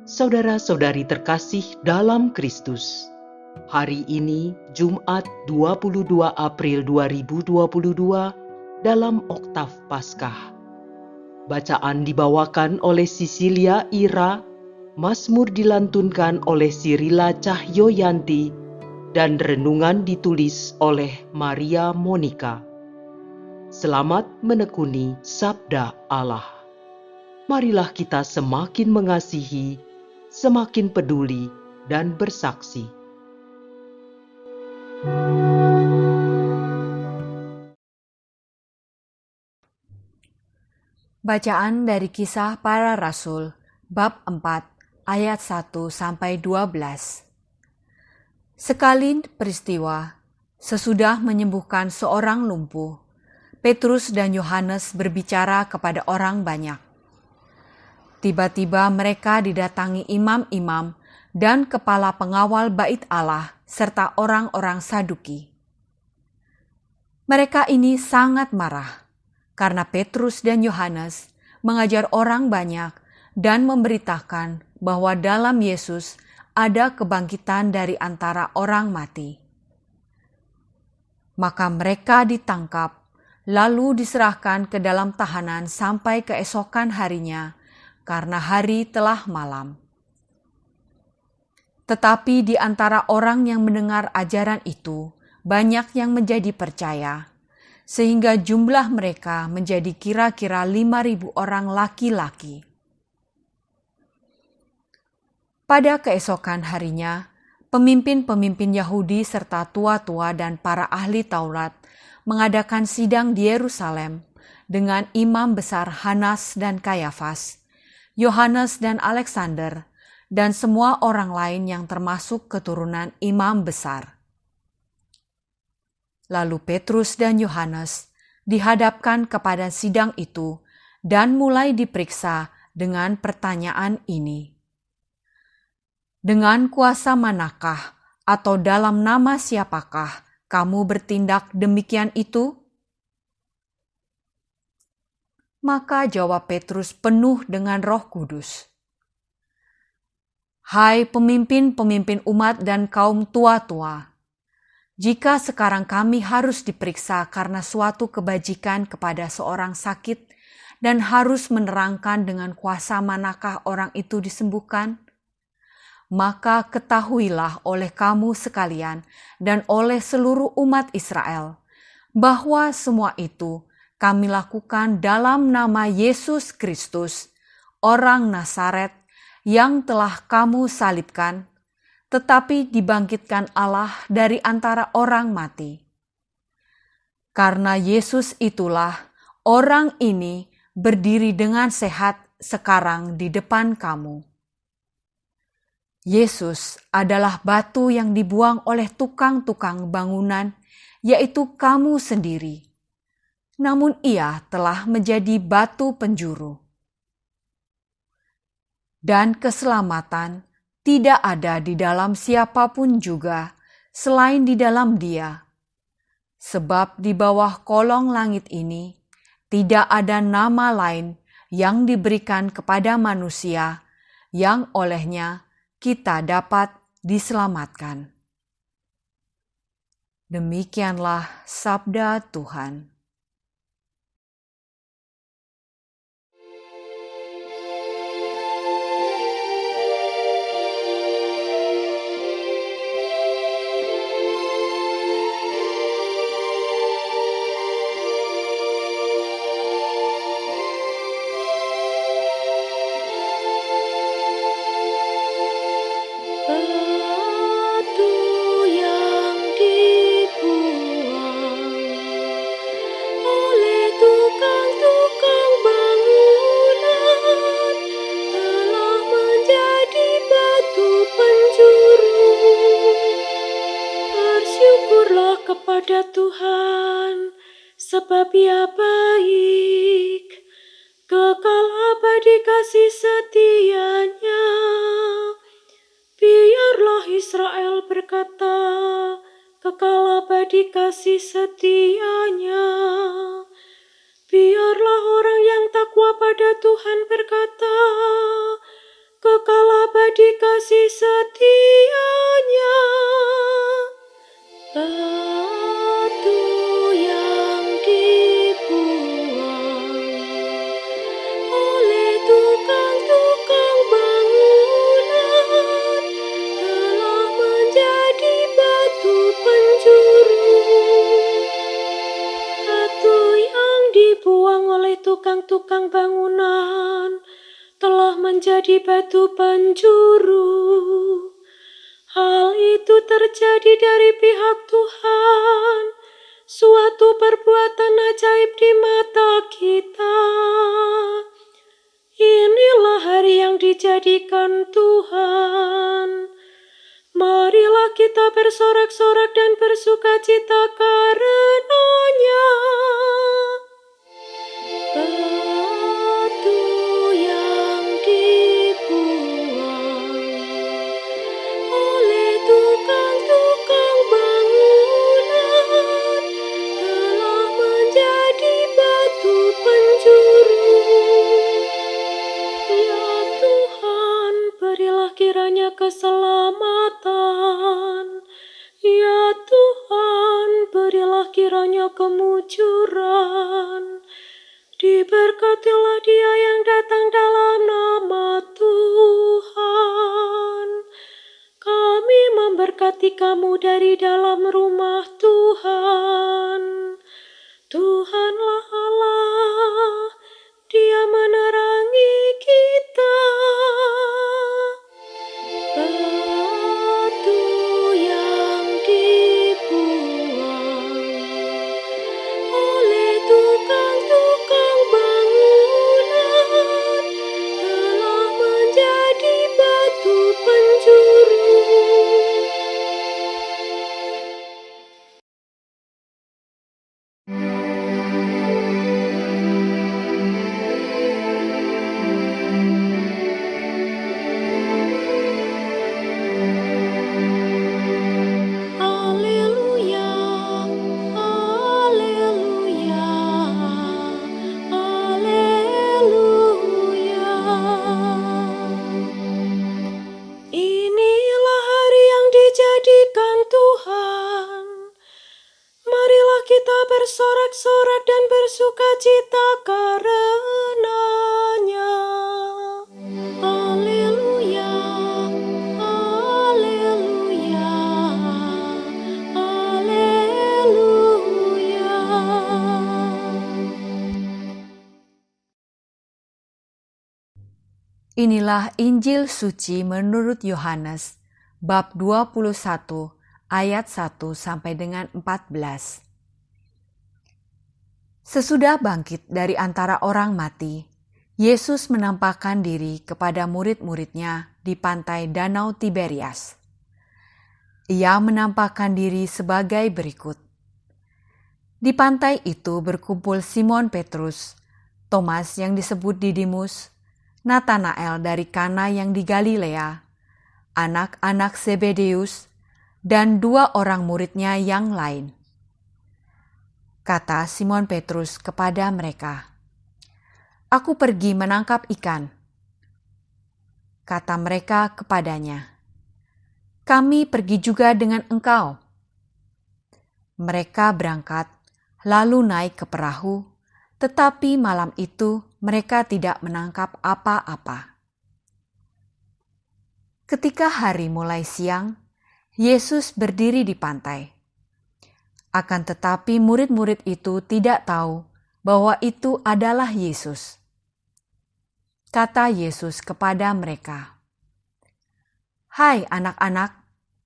Saudara-saudari terkasih dalam Kristus, hari ini Jumat 22 April 2022 dalam Oktav Paskah. Bacaan dibawakan oleh Sisilia Ira, Mazmur dilantunkan oleh Sirila Cahyoyanti, dan renungan ditulis oleh Maria Monica. Selamat menekuni Sabda Allah. Marilah kita semakin mengasihi, semakin peduli, dan bersaksi. Bacaan dari Kisah Para Rasul, bab 4, ayat 1-12. Sekali peristiwa, sesudah menyembuhkan seorang lumpuh, Petrus dan Yohanes berbicara kepada orang banyak. Tiba-tiba mereka didatangi imam-imam dan kepala pengawal bait Allah serta orang-orang Saduki. Mereka ini sangat marah karena Petrus dan Yohanes mengajar orang banyak dan memberitakan bahwa dalam Yesus ada kebangkitan dari antara orang mati. Maka mereka ditangkap, lalu diserahkan ke dalam tahanan sampai keesokan harinya, karena hari telah malam. Tetapi di antara orang yang mendengar ajaran itu, banyak yang menjadi percaya, sehingga jumlah mereka menjadi kira-kira 5.000 orang laki-laki. Pada keesokan harinya, pemimpin-pemimpin Yahudi serta tua-tua dan para ahli Taurat mengadakan sidang di Yerusalem dengan imam besar Hanas dan Kayafas, Yohanes dan Alexander, dan semua orang lain yang termasuk keturunan imam besar. Lalu Petrus dan Yohanes dihadapkan kepada sidang itu dan mulai diperiksa dengan pertanyaan ini. Dengan kuasa manakah atau dalam nama siapakah kamu bertindak demikian itu? Maka jawab Petrus penuh dengan Roh Kudus. Hai pemimpin-pemimpin umat dan kaum tua-tua, jika sekarang kami harus diperiksa karena suatu kebajikan kepada seorang sakit dan harus menerangkan dengan kuasa manakah orang itu disembuhkan, maka ketahuilah oleh kamu sekalian dan oleh seluruh umat Israel bahwa semua itu kami lakukan dalam nama Yesus Kristus, orang Nazaret yang telah kamu salibkan, tetapi dibangkitkan Allah dari antara orang mati. Karena Yesus itulah orang ini berdiri dengan sehat sekarang di depan kamu. Yesus adalah batu yang dibuang oleh tukang-tukang bangunan, yaitu kamu sendiri. Namun ia telah menjadi batu penjuru. Dan keselamatan tidak ada di dalam siapapun juga selain di dalam Dia. Sebab di bawah kolong langit ini tidak ada nama lain yang diberikan kepada manusia yang olehnya kita dapat diselamatkan. Demikianlah sabda Tuhan. Kepada Tuhan, sebab Ia baik, kekal abadi kasih setia-Nya. Biarlah Israel berkata, kekal abadi kasih setia-Nya. Biarlah orang yang takwa pada Tuhan berkata, kekal abadi abadi kasih setianya. Batu yang dibuang oleh tukang-tukang bangunan telah menjadi batu penjuru. Batu yang dibuang oleh tukang-tukang bangunan telah menjadi batu penjuru. Hal itu terjadi dari pihak Tuhan, suatu perbuatan ajaib di mata kita. Inilah hari yang dijadikan Tuhan. Marilah kita bersorak-sorak dan bersukacita karenanya. Batu yang dibuang oleh tukang-tukang bangunan telah menjadi batu penjuru. Ya Tuhan, berilah kiranya keselamatan. Ya Tuhan, berilah kiranya kemujuran. Diberkatilah Dia yang datang dalam nama Tuhan. Kami memberkati kamu dari dalam rumah Tuhan. Tuhanlah Allah, Dia menerangi kita. Batu yang dibuang oleh tukang-tukang bangunan telah menjadi batu penjuru. Haleluya, haleluya, haleluya. Inilah hari yang dijadikan Tuhan. Marilah kita bersorak-sorak dan bersukacita karenanya. Haleluya, haleluya, haleluya. Inilah Injil suci menurut Yohanes, bab 21, ayat 1 sampai dengan 14. Sesudah bangkit dari antara orang mati, Yesus menampakkan diri kepada murid-muridnya di pantai Danau Tiberias. Ia menampakkan diri sebagai berikut. Di pantai itu berkumpul Simon Petrus, Thomas yang disebut Didimus, Natanael dari Kana yang di Galilea, anak-anak Zebedeus, dan 2 orang muridnya yang lain. Kata Simon Petrus kepada mereka, "Aku pergi menangkap ikan." Kata mereka kepadanya, "Kami pergi juga dengan engkau." Mereka berangkat, lalu naik ke perahu, tetapi malam itu mereka tidak menangkap apa-apa. Ketika hari mulai siang, Yesus berdiri di pantai. Akan tetapi murid-murid itu tidak tahu bahwa itu adalah Yesus. Kata Yesus kepada mereka, "Hai anak-anak,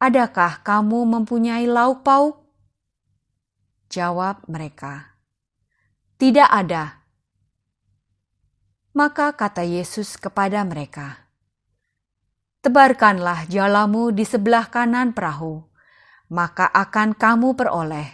adakah kamu mempunyai lauk pauk?" Jawab mereka, "Tidak ada." Maka kata Yesus kepada mereka, "Tebarkanlah jalamu di sebelah kanan perahu, maka akan kamu peroleh."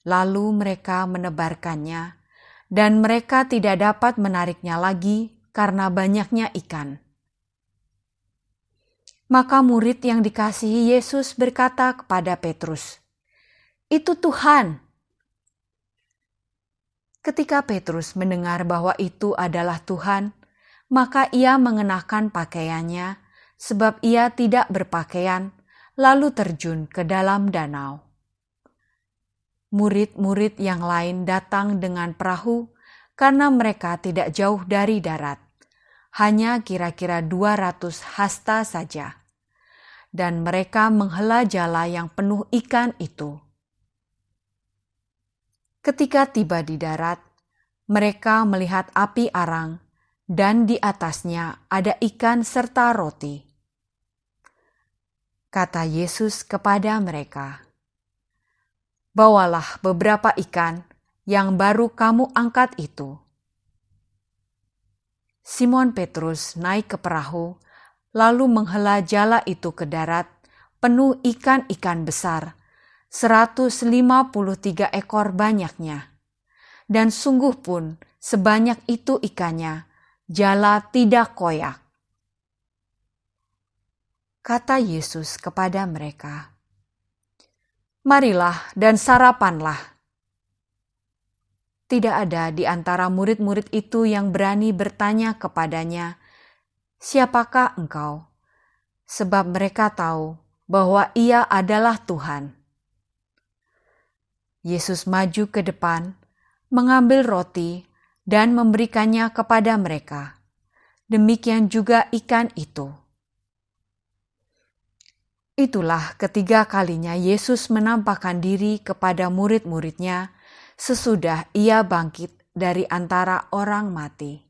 Lalu mereka menebarkannya, dan mereka tidak dapat menariknya lagi karena banyaknya ikan. Maka murid yang dikasihi Yesus berkata kepada Petrus, "Itu Tuhan." Ketika Petrus mendengar bahwa itu adalah Tuhan, Maka ia mengenakan pakaiannya, sebab ia tidak berpakaian, lalu terjun ke dalam danau. Murid-murid yang lain datang dengan perahu karena mereka tidak jauh dari darat, hanya kira-kira 200 hasta saja. Dan mereka menghela jala yang penuh ikan itu. Ketika tiba di darat, mereka melihat api arang, dan di atasnya ada ikan serta roti. Kata Yesus kepada mereka, "Bawalah beberapa ikan yang baru kamu angkat itu." Simon Petrus naik ke perahu, lalu menghela jala itu ke darat, penuh ikan-ikan besar, 153 ekor banyaknya. Dan sungguh pun sebanyak itu ikannya, jala tidak koyak. Kata Yesus kepada mereka, "Marilah dan sarapanlah." Tidak ada di antara murid-murid itu yang berani bertanya kepadanya, "Siapakah engkau?" Sebab mereka tahu bahwa ia adalah Tuhan. Yesus maju ke depan, mengambil roti dan memberikannya kepada mereka. Demikian juga ikan itu. Itulah ketiga kalinya Yesus menampakkan diri kepada murid-muridnya sesudah ia bangkit dari antara orang mati.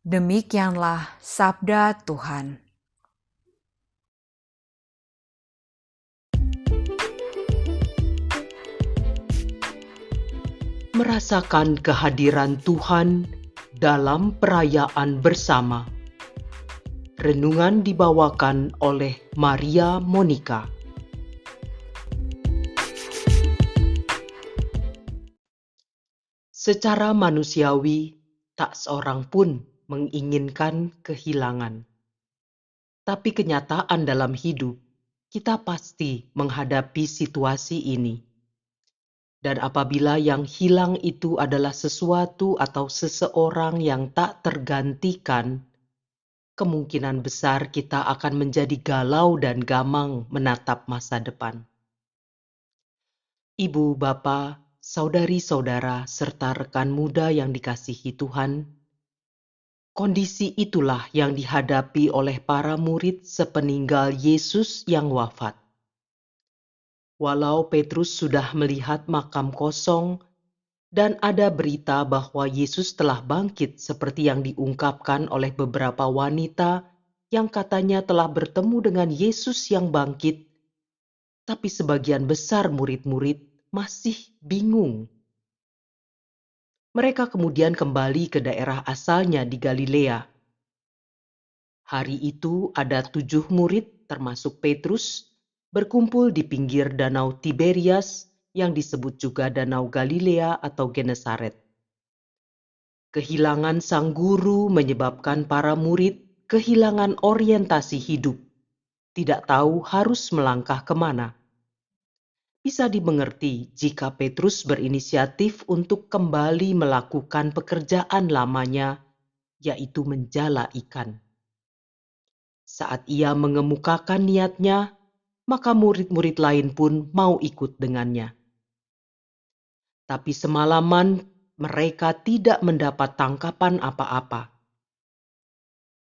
Demikianlah sabda Tuhan. Merasakan kehadiran Tuhan dalam perayaan bersama. Renungan dibawakan oleh Maria Monica. Secara manusiawi, tak seorang pun menginginkan kehilangan. Tapi kenyataan dalam hidup, kita pasti menghadapi situasi ini. Dan apabila yang hilang itu adalah sesuatu atau seseorang yang tak tergantikan, kemungkinan besar kita akan menjadi galau dan gamang menatap masa depan. Ibu, Bapa, saudari-saudara, serta rekan muda yang dikasihi Tuhan, kondisi itulah yang dihadapi oleh para murid sepeninggal Yesus yang wafat. Walau Petrus sudah melihat makam kosong dan ada berita bahwa Yesus telah bangkit seperti yang diungkapkan oleh beberapa wanita yang katanya telah bertemu dengan Yesus yang bangkit, tapi sebagian besar murid-murid masih bingung. Mereka kemudian kembali ke daerah asalnya di Galilea. Hari itu ada 7 murid termasuk Petrus berkumpul di pinggir danau Tiberias yang disebut juga danau Galilea atau Genesaret. Kehilangan sang guru menyebabkan para murid kehilangan orientasi hidup, tidak tahu harus melangkah kemana. Bisa dimengerti jika Petrus berinisiatif untuk kembali melakukan pekerjaan lamanya, yaitu menjala ikan. Saat ia mengemukakan niatnya, maka murid-murid lain pun mau ikut dengannya. Tapi semalaman mereka tidak mendapat tangkapan apa-apa.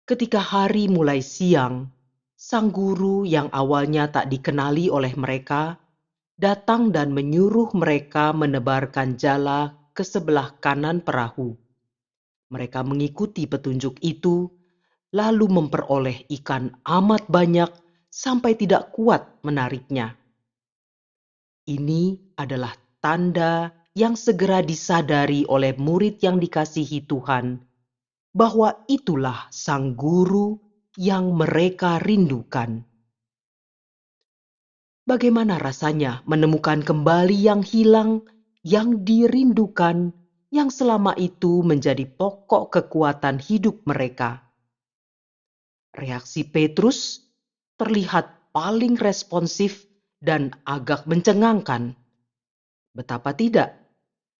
Ketika hari mulai siang, sang guru yang awalnya tak dikenali oleh mereka datang dan menyuruh mereka menebarkan jala ke sebelah kanan perahu. Mereka mengikuti petunjuk itu, lalu memperoleh ikan amat banyak sampai tidak kuat menariknya. Ini adalah tanda yang segera disadari oleh murid yang dikasihi Tuhan, bahwa itulah sang guru yang mereka rindukan. Bagaimana rasanya menemukan kembali yang hilang, yang dirindukan, yang selama itu menjadi pokok kekuatan hidup mereka? Reaksi Petrus terlihat paling responsif dan agak mencengangkan. Betapa tidak,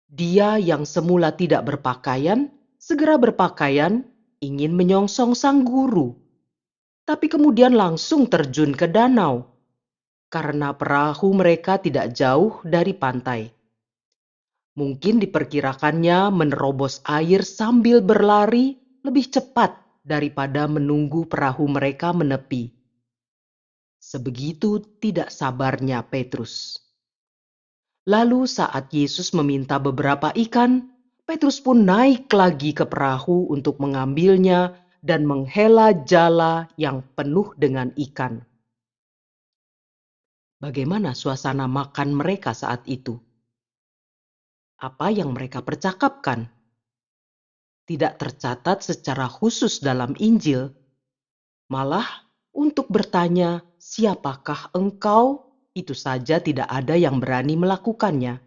dia yang semula tidak berpakaian, segera berpakaian ingin menyongsong sang guru, tapi kemudian langsung terjun ke danau karena perahu mereka tidak jauh dari pantai. Mungkin diperkirakannya menerobos air sambil berlari lebih cepat daripada menunggu perahu mereka menepi. Sebegitu tidak sabarnya Petrus. Lalu saat Yesus meminta beberapa ikan, Petrus pun naik lagi ke perahu untuk mengambilnya dan menghela jala yang penuh dengan ikan. Bagaimana suasana makan mereka saat itu? Apa yang mereka percakapkan? Tidak tercatat secara khusus dalam Injil. Malah untuk bertanya, "Siapakah engkau?" itu saja tidak ada yang berani melakukannya.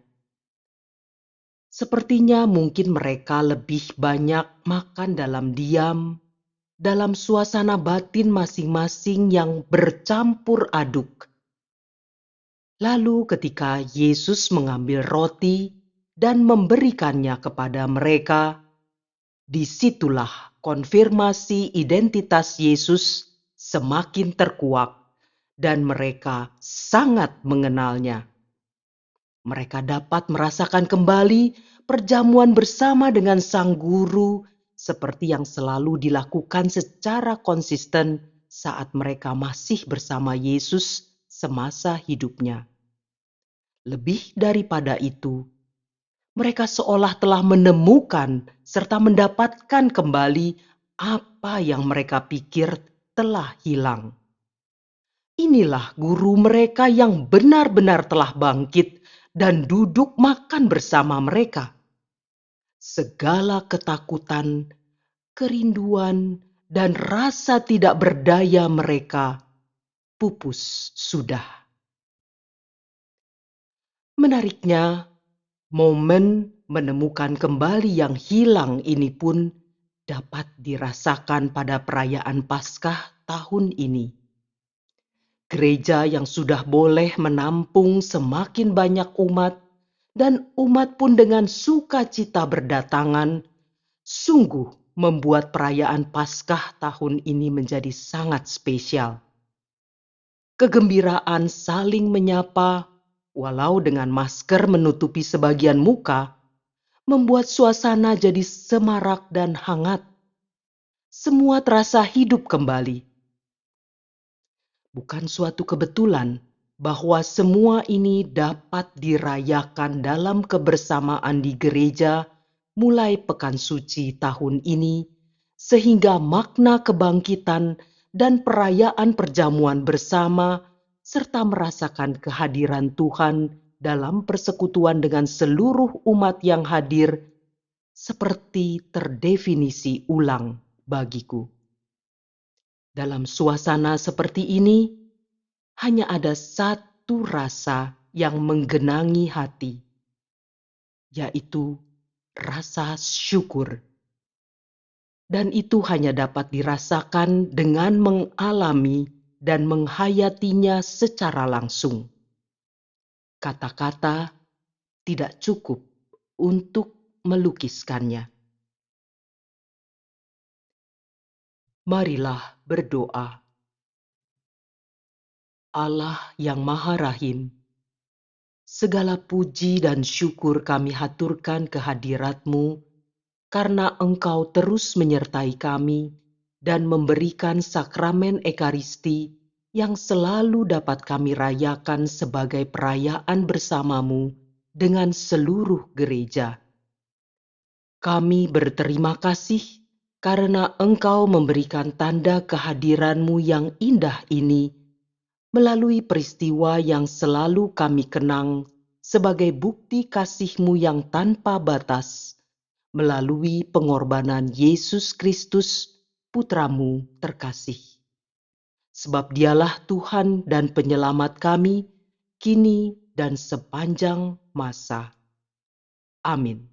Sepertinya mungkin mereka lebih banyak makan dalam diam, dalam suasana batin masing-masing yang bercampur aduk. Lalu ketika Yesus mengambil roti dan memberikannya kepada mereka, disitulah konfirmasi identitas Yesus semakin terkuak dan mereka sangat mengenalnya. Mereka dapat merasakan kembali perjamuan bersama dengan Sang Guru seperti yang selalu dilakukan secara konsisten saat mereka masih bersama Yesus semasa hidupnya. Lebih daripada itu, mereka seolah telah menemukan serta mendapatkan kembali apa yang mereka pikir telah hilang. Inilah guru mereka yang benar-benar telah bangkit dan duduk makan bersama mereka. Segala ketakutan, kerinduan, dan rasa tidak berdaya mereka pupus sudah. Menariknya, momen menemukan kembali yang hilang ini pun dapat dirasakan pada perayaan Paskah tahun ini. Gereja yang sudah boleh menampung semakin banyak umat, dan umat pun dengan sukacita berdatangan, sungguh membuat perayaan Paskah tahun ini menjadi sangat spesial. Kegembiraan saling menyapa, walau dengan masker menutupi sebagian muka, membuat suasana jadi semarak dan hangat. Semua terasa hidup kembali. Bukan suatu kebetulan bahwa semua ini dapat dirayakan dalam kebersamaan di gereja mulai Pekan Suci tahun ini, sehingga makna kebangkitan dan perayaan perjamuan bersama serta merasakan kehadiran Tuhan dalam persekutuan dengan seluruh umat yang hadir seperti terdefinisi ulang bagiku. Dalam suasana seperti ini, hanya ada satu rasa yang menggenangi hati, yaitu rasa syukur. Dan itu hanya dapat dirasakan dengan mengalami dan menghayatinya secara langsung. Kata-kata tidak cukup untuk melukiskannya. Marilah berdoa. Allah yang Maha Rahim, segala puji dan syukur kami haturkan kehadirat-Mu karena Engkau terus menyertai kami dan memberikan sakramen Ekaristi yang selalu dapat kami rayakan sebagai perayaan bersama-Mu dengan seluruh gereja. Kami berterima kasih karena Engkau memberikan tanda kehadiran-Mu yang indah ini melalui peristiwa yang selalu kami kenang sebagai bukti kasih-Mu yang tanpa batas, melalui pengorbanan Yesus Kristus, Putra-Mu terkasih. Sebab Dialah Tuhan dan Penyelamat kami, kini dan sepanjang masa. Amin.